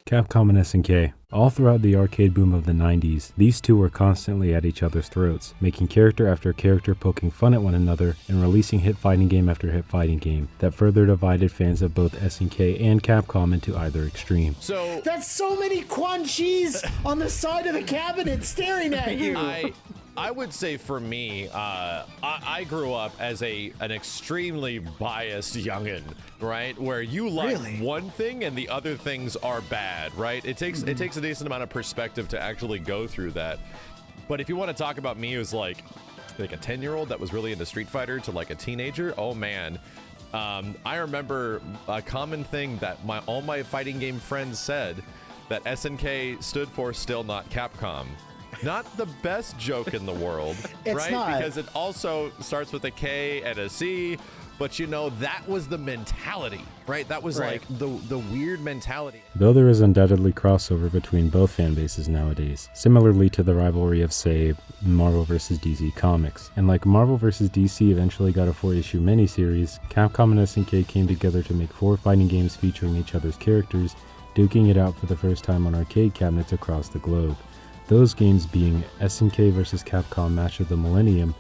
Capcom and SNK. All throughout the arcade boom of the 90s, these two were constantly at each other's throats, making character after character poking fun at one another and releasing hit fighting game after hit fighting game that further divided fans of both SNK and Capcom into either extreme. So that's so many Quan Chis on the side of the cabinet staring at you. I would say for me, I grew up as an extremely biased youngin', right? Where you like one thing and the other things are bad, right? It takes a decent amount of perspective to actually go through that. But if you want to talk about me as like a 10-year-old that was really into Street Fighter to like a teenager, oh man. I remember a common thing that all my fighting game friends said, that SNK stood for Still Not Capcom. Not the best joke in the world, right? Not. Because it also starts with a K and a C, but you know, that was the mentality, right? That was like the weird mentality. Though there is undoubtedly crossover between both fan bases nowadays, similarly to the rivalry of, say, Marvel vs. DC Comics. And like Marvel vs. DC eventually got a 4-issue miniseries, Capcom and SNK came together to make 4 fighting games featuring each other's characters, duking it out for the first time on arcade cabinets across the globe. Those games being SNK vs. Capcom Match of the Millennium,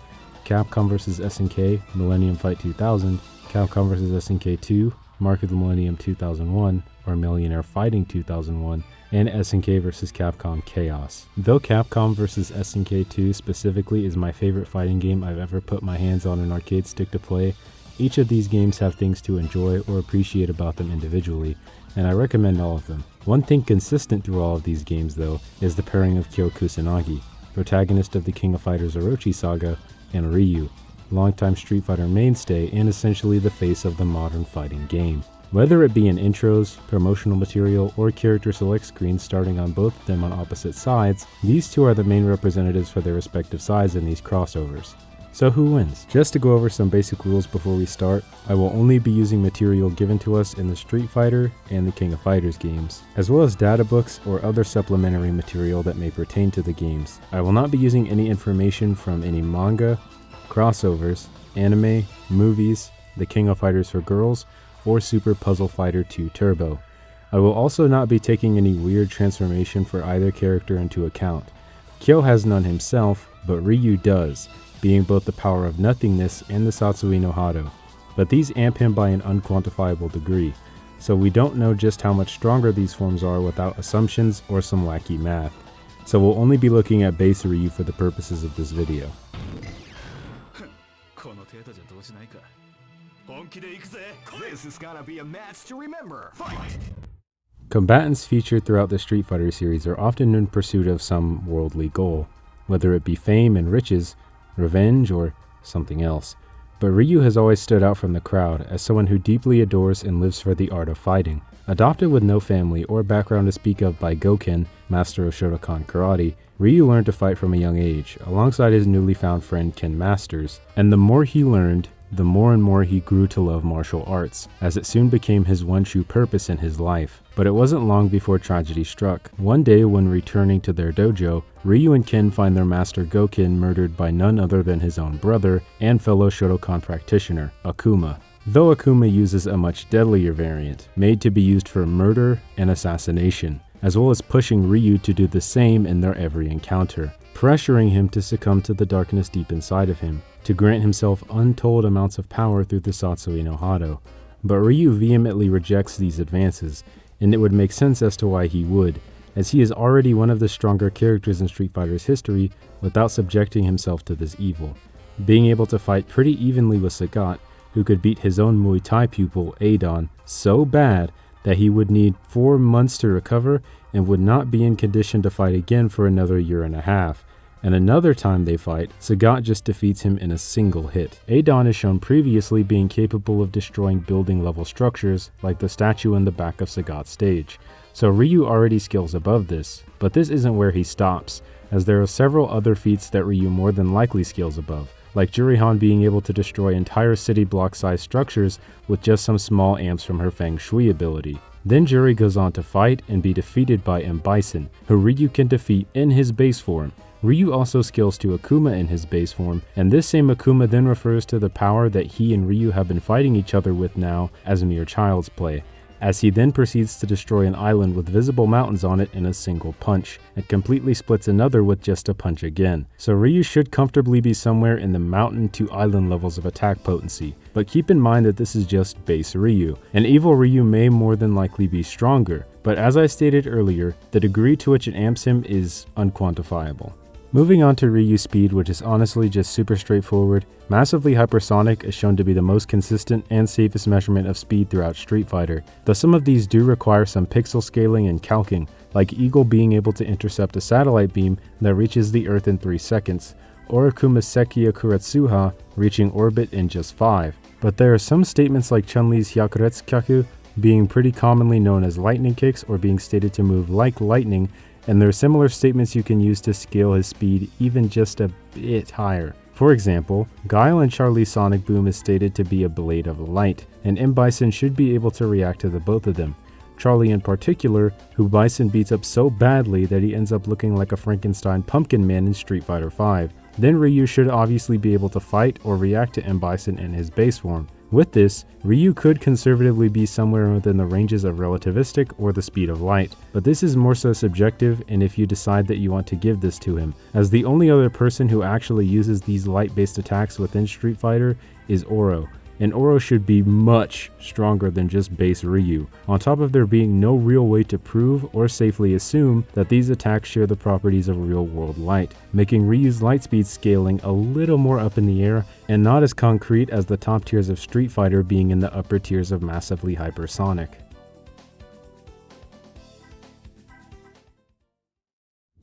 Capcom vs. SNK Millennium Fight 2000, Capcom vs. SNK 2, Mark of the Millennium 2001, or Millionaire Fighting 2001, and SNK vs. Capcom Chaos. Though Capcom vs. SNK 2 specifically is my favorite fighting game I've ever put my hands on an arcade stick to play, each of these games have things to enjoy or appreciate about them individually, and I recommend all of them. One thing consistent through all of these games, though, is the pairing of Kyo Kusanagi, protagonist of the King of Fighters Orochi saga, and Ryu, longtime Street Fighter mainstay and essentially the face of the modern fighting game. Whether it be in intros, promotional material, or character select screens starting on both of them on opposite sides, these two are the main representatives for their respective sides in these crossovers. So who wins? Just to go over some basic rules before we start, I will only be using material given to us in the Street Fighter and the King of Fighters games, as well as data books or other supplementary material that may pertain to the games. I will not be using any information from any manga, crossovers, anime, movies, the King of Fighters for Girls, or Super Puzzle Fighter 2 Turbo. I will also not be taking any weird transformation for either character into account. Kyo has none himself, but Ryu does, being both the power of nothingness and the Satsui no Hado, but these amp him by an unquantifiable degree, so we don't know just how much stronger these forms are without assumptions or some wacky math. So we'll only be looking at base Ryu for the purposes of this video. This is gonna be a match to remember. Fight! Combatants featured throughout the Street Fighter series are often in pursuit of some worldly goal, whether it be fame and riches, revenge, or something else. But Ryu has always stood out from the crowd as someone who deeply adores and lives for the art of fighting. Adopted with no family or background to speak of by Goken, master of Shotokan karate, Ryu learned to fight from a young age, alongside his newly found friend Ken Masters, and the more he learned, the more and more he grew to love martial arts, as it soon became his one true purpose in his life. But it wasn't long before tragedy struck. One day when returning to their dojo, Ryu and Ken find their master Goken murdered by none other than his own brother and fellow Shotokan practitioner, Akuma. Though Akuma uses a much deadlier variant, made to be used for murder and assassination, as well as pushing Ryu to do the same in their every encounter, pressuring him to succumb to the darkness deep inside of him, to grant himself untold amounts of power through the Satsui no Hado. But Ryu vehemently rejects these advances, and it would make sense as to why he would, as he is already one of the stronger characters in Street Fighter's history without subjecting himself to this evil, being able to fight pretty evenly with Sagat, who could beat his own Muay Thai pupil, Adon, so bad that he would need 4 months to recover and would not be in condition to fight again for another 1.5 years. And another time they fight, Sagat just defeats him in a single hit. Adon is shown previously being capable of destroying building level structures like the statue in the back of Sagat's stage. So Ryu already skills above this, but this isn't where he stops, as there are several other feats that Ryu more than likely skills above, like Jurihan being able to destroy entire city block sized structures with just some small amps from her Feng Shui ability. Then Juri goes on to fight and be defeated by M. Bison, who Ryu can defeat in his base form. Ryu also skills to Akuma in his base form, and this same Akuma then refers to the power that he and Ryu have been fighting each other with now as mere child's play, as he then proceeds to destroy an island with visible mountains on it in a single punch, and completely splits another with just a punch again. So Ryu should comfortably be somewhere in the mountain to island levels of attack potency, but keep in mind that this is just base Ryu. An evil Ryu may more than likely be stronger, but as I stated earlier, the degree to which it amps him is unquantifiable. Moving on to Ryu's speed, which is honestly just super straightforward. Massively hypersonic is shown to be the most consistent and safest measurement of speed throughout Street Fighter, though some of these do require some pixel scaling and calcing, like Eagle being able to intercept a satellite beam that reaches the Earth in 3 seconds, or Kumasekiya Kuretsuha reaching orbit in just 5. But there are some statements like Chun-Li's Hyakuretsu being pretty commonly known as lightning kicks or being stated to move like lightning, and there are similar statements you can use to scale his speed even just a bit higher. For example, Guile and Charlie's Sonic Boom is stated to be a blade of light, and M. Bison should be able to react to the both of them. Charlie in particular, who Bison beats up so badly that he ends up looking like a Frankenstein pumpkin man in Street Fighter V. Then Ryu should obviously be able to fight or react to M. Bison in his base form. With this, Ryu could conservatively be somewhere within the ranges of relativistic or the speed of light, but this is more so subjective and if you decide that you want to give this to him, as the only other person who actually uses these light-based attacks within Street Fighter is Oro, and Oro should be much stronger than just base Ryu, on top of there being no real way to prove or safely assume that these attacks share the properties of real-world light, making Ryu's light speed scaling a little more up in the air and not as concrete as the top tiers of Street Fighter being in the upper tiers of massively hypersonic.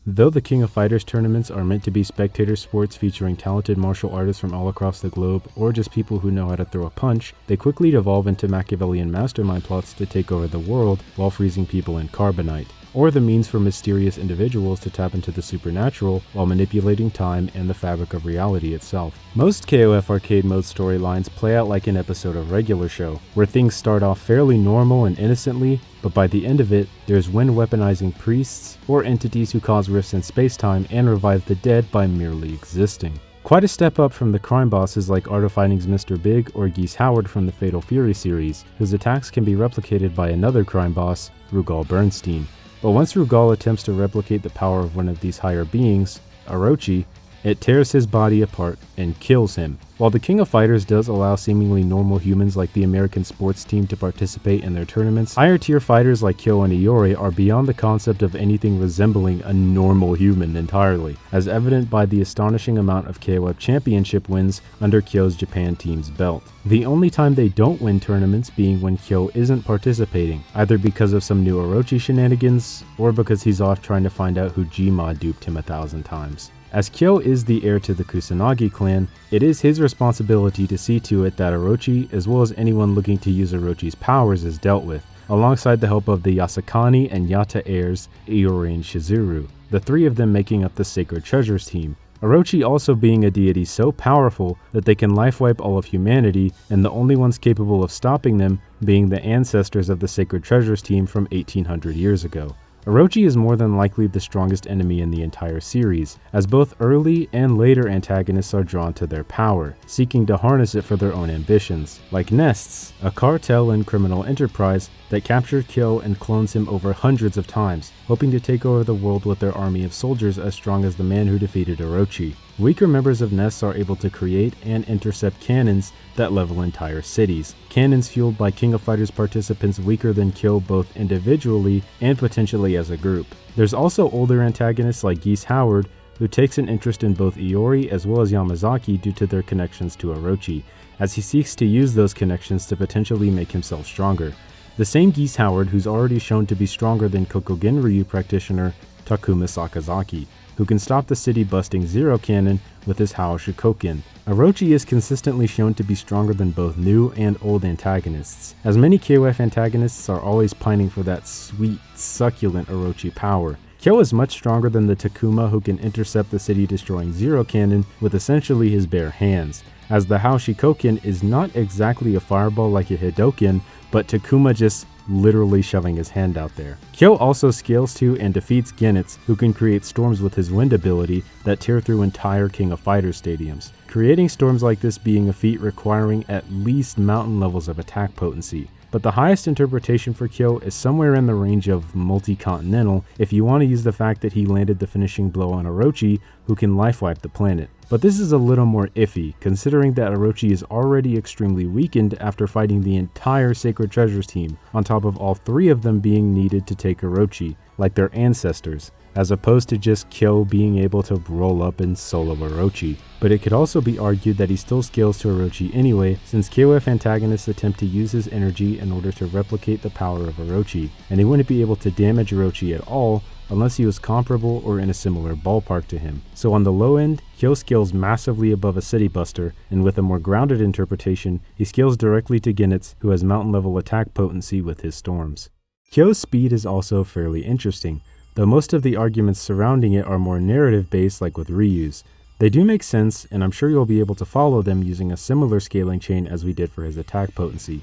Though the King of Fighters tournaments are meant to be spectator sports featuring talented martial artists from all across the globe, or just people who know how to throw a punch, they quickly devolve into Machiavellian mastermind plots to take over the world while freezing people in carbonite, or the means for mysterious individuals to tap into the supernatural while manipulating time and the fabric of reality itself. Most KOF arcade mode storylines play out like an episode of regular show, where things start off fairly normal and innocently, but by the end of it, there's Wen weaponizing priests or entities who cause rifts in space-time and revive the dead by merely existing. Quite a step up from the crime bosses like Art of Fighting's Mr. Big or Geese Howard from the Fatal Fury series, whose attacks can be replicated by another crime boss, Rugal Bernstein. But once Rugal attempts to replicate the power of one of these higher beings, Orochi, it tears his body apart and kills him. While the King of Fighters does allow seemingly normal humans like the American sports team to participate in their tournaments, higher tier fighters like Kyo and Iori are beyond the concept of anything resembling a normal human entirely, as evident by the astonishing amount of KOF championship wins under Kyo's Japan team's belt. The only time they don't win tournaments being when Kyo isn't participating, either because of some new Orochi shenanigans, or because he's off trying to find out who Jima duped him 1,000 times. As Kyo is the heir to the Kusanagi clan, it is his responsibility to see to it that Orochi, as well as anyone looking to use Orochi's powers, is dealt with, alongside the help of the Yasakani and Yata heirs, Iori and Shizuru, the three of them making up the Sacred Treasures team. Orochi also being a deity so powerful that they can life-wipe all of humanity, and the only ones capable of stopping them being the ancestors of the Sacred Treasures team from 1800 years ago. Orochi is more than likely the strongest enemy in the entire series, as both early and later antagonists are drawn to their power, seeking to harness it for their own ambitions, like Nests, a cartel and criminal enterprise that captured Kyo and clones him over hundreds of times, hoping to take over the world with their army of soldiers as strong as the man who defeated Orochi. Weaker members of Nests are able to create and intercept cannons that level entire cities, cannons fueled by King of Fighters participants weaker than Kyo both individually and potentially as a group. There's also older antagonists like Geese Howard, who takes an interest in both Iori as well as Yamazaki due to their connections to Orochi, as he seeks to use those connections to potentially make himself stronger. The same Geese Howard who's already shown to be stronger than Kokogen Ryu practitioner Takuma Sakazaki, who can stop the city busting Zero Cannon with his Hao Shikoken. Orochi is consistently shown to be stronger than both new and old antagonists, as many KOF antagonists are always pining for that sweet, succulent Orochi power. Kyo is much stronger than the Takuma who can intercept the city-destroying Zero Cannon with essentially his bare hands, as the Hao Shikoken is not exactly a fireball like a Hidoken, but Takuma just literally shoving his hand out there. Kyo also scales to and defeats Goenitz, who can create storms with his wind ability that tear through entire King of Fighters stadiums. Creating storms like this being a feat requiring at least mountain levels of attack potency, but the highest interpretation for Kyo is somewhere in the range of multi-continental if you want to use the fact that he landed the finishing blow on Orochi, who can life wipe the planet. But this is a little more iffy, considering that Orochi is already extremely weakened after fighting the entire Sacred Treasures team, on top of all 3 of them being needed to take Orochi, like their ancestors, as opposed to just Kyo being able to roll up and solo Orochi. But it could also be argued that he still scales to Orochi anyway, since KOF antagonists attempt to use his energy in order to replicate the power of Orochi, and he wouldn't be able to damage Orochi at all unless he was comparable or in a similar ballpark to him. So on the low end, Kyo scales massively above a City Buster, and with a more grounded interpretation, he scales directly to Goenitz, who has mountain level attack potency with his storms. Kyo's speed is also fairly interesting, though most of the arguments surrounding it are more narrative based like with Ryu's. They do make sense, and I'm sure you'll be able to follow them using a similar scaling chain as we did for his attack potency.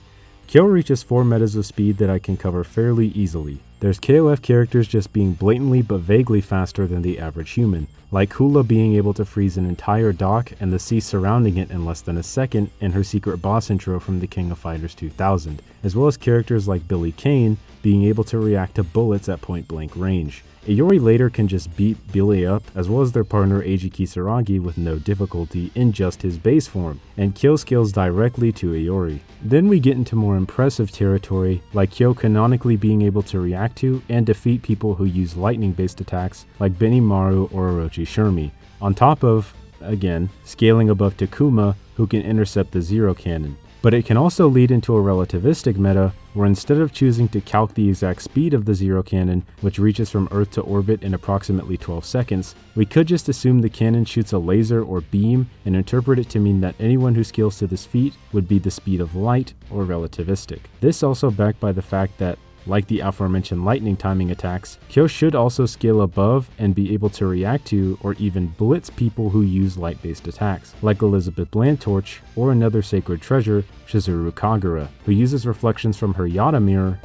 Kyo reaches 4 metas of speed that I can cover fairly easily. There's KOF characters just being blatantly but vaguely faster than the average human, like Hula being able to freeze an entire dock and the sea surrounding it in less than a second in her secret boss intro from the King of Fighters 2000, as well as characters like Billy Kane being able to react to bullets at point blank range. Iori later can just beat Billy up, as well as their partner Eiji Kisaragi with no difficulty in just his base form, and Kyo scales directly to Iori. Then we get into more impressive territory, like Kyo canonically being able to react to and defeat people who use lightning based attacks like Benimaru or Orochi Shermie, on top of, again, scaling above Takuma, who can intercept the Zero Cannon. But it can also lead into a relativistic meta, where instead of choosing to calc the exact speed of the Zero Cannon, which reaches from Earth to orbit in approximately 12 seconds, we could just assume the cannon shoots a laser or beam and interpret it to mean that anyone who scales to this feat would be the speed of light or relativistic. This also backed by the fact that, like the aforementioned lightning timing attacks, Kyo should also scale above and be able to react to or even blitz people who use light-based attacks, like Elizabeth Blandtorch or another sacred treasure, Shizuru Kagura, who uses reflections from her Yada mirror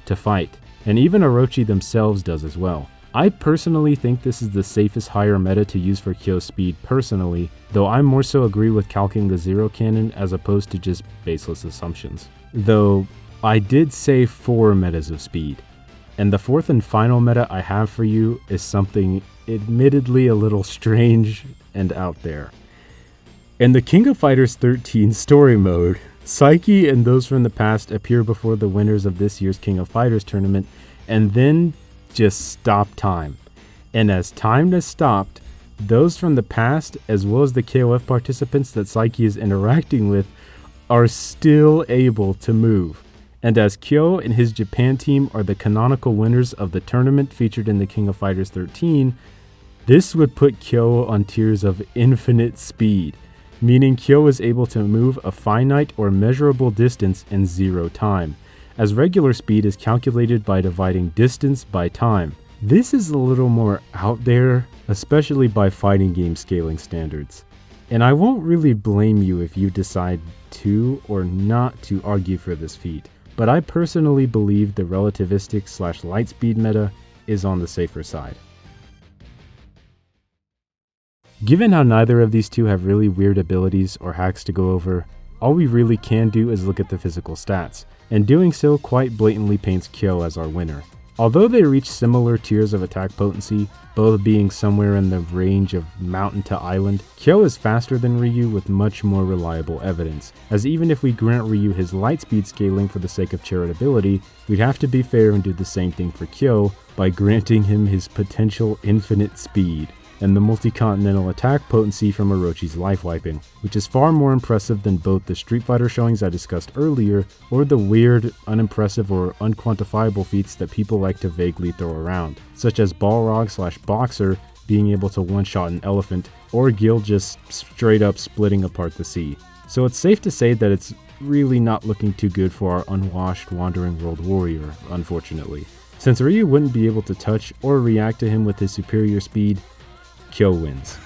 to fight, and even Orochi themselves does as well. I personally think this is the safest higher meta to use for Kyo's speed personally, though I more so agree with calcing the Zero Cannon as opposed to just baseless assumptions. Though I did say 4 metas of speed, and the 4th and final meta I have for you is something admittedly a little strange and out there. In the King of Fighters 13 story mode, Psyche and those from the past appear before the winners of this year's King of Fighters tournament and then just stop time. And as time has stopped, those from the past as well as the KOF participants that Psyche is interacting with are still able to move. And as Kyo and his Japan team are the canonical winners of the tournament featured in the King of Fighters 13, this would put Kyo on tiers of infinite speed, meaning Kyo is able to move a finite or measurable distance in 0 time, as regular speed is calculated by dividing distance by time. This is a little more out there, especially by fighting game scaling standards. And I won't really blame you if you decide to or not to argue for this feat, but I personally believe the relativistic / lightspeed meta is on the safer side. Given how neither of these two have really weird abilities or hacks to go over, all we really can do is look at the physical stats, and doing so quite blatantly paints Kyo as our winner. Although they reach similar tiers of attack potency, both being somewhere in the range of mountain to island, Kyo is faster than Ryu with much more reliable evidence, as even if we grant Ryu his lightspeed scaling for the sake of charitability, we'd have to be fair and do the same thing for Kyo by granting him his potential infinite speed and the multi-continental attack potency from Orochi's life wiping, which is far more impressive than both the Street Fighter showings I discussed earlier or the weird, unimpressive, or unquantifiable feats that people like to vaguely throw around, such as Balrog / Boxer being able to one-shot an elephant, or Gil just straight up splitting apart the sea. So it's safe to say that it's really not looking too good for our unwashed wandering world warrior, unfortunately. Since Ryu wouldn't be able to touch or react to him with his superior speed, Kyo wins.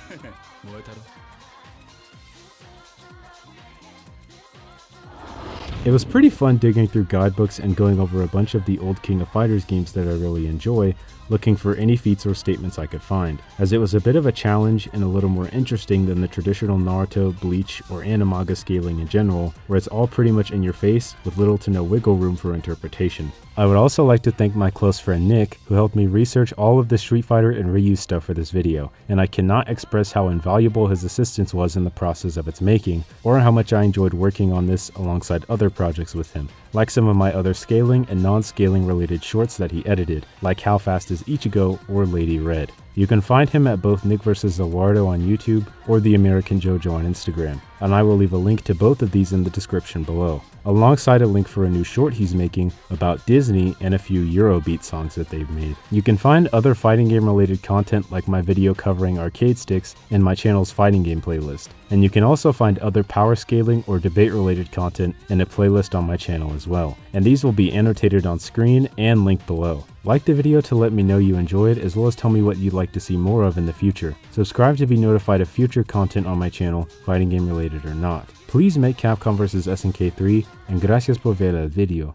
It was pretty fun digging through guidebooks and going over a bunch of the old King of Fighters games that I really enjoy, looking for any feats or statements I could find, as it was a bit of a challenge and a little more interesting than the traditional Naruto, Bleach, or Animaga scaling in general, where it's all pretty much in your face with little to no wiggle room for interpretation. I would also like to thank my close friend Nick, who helped me research all of the Street Fighter and Ryu stuff for this video, and I cannot express how invaluable his assistance was in the process of its making, or how much I enjoyed working on this alongside other projects with him, like some of my other scaling and non-scaling related shorts that he edited, like How Fast is Ichigo or Lady Red. You can find him at both Nick vs. Zawardo on YouTube or The American Jojo on Instagram, and I will leave a link to both of these in the description below, alongside a link for a new short he's making about Disney and a few Eurobeat songs that they've made. You can find other fighting game related content like my video covering arcade sticks in my channel's fighting game playlist, and you can also find other power scaling or debate related content in a playlist on my channel as well, and these will be annotated on screen and linked below. Like the video to let me know you enjoyed, as well as tell me what you'd like to see more of in the future. Subscribe to be notified of future content on my channel, fighting game related or not. Please make Capcom vs SNK 3, and gracias por ver el video.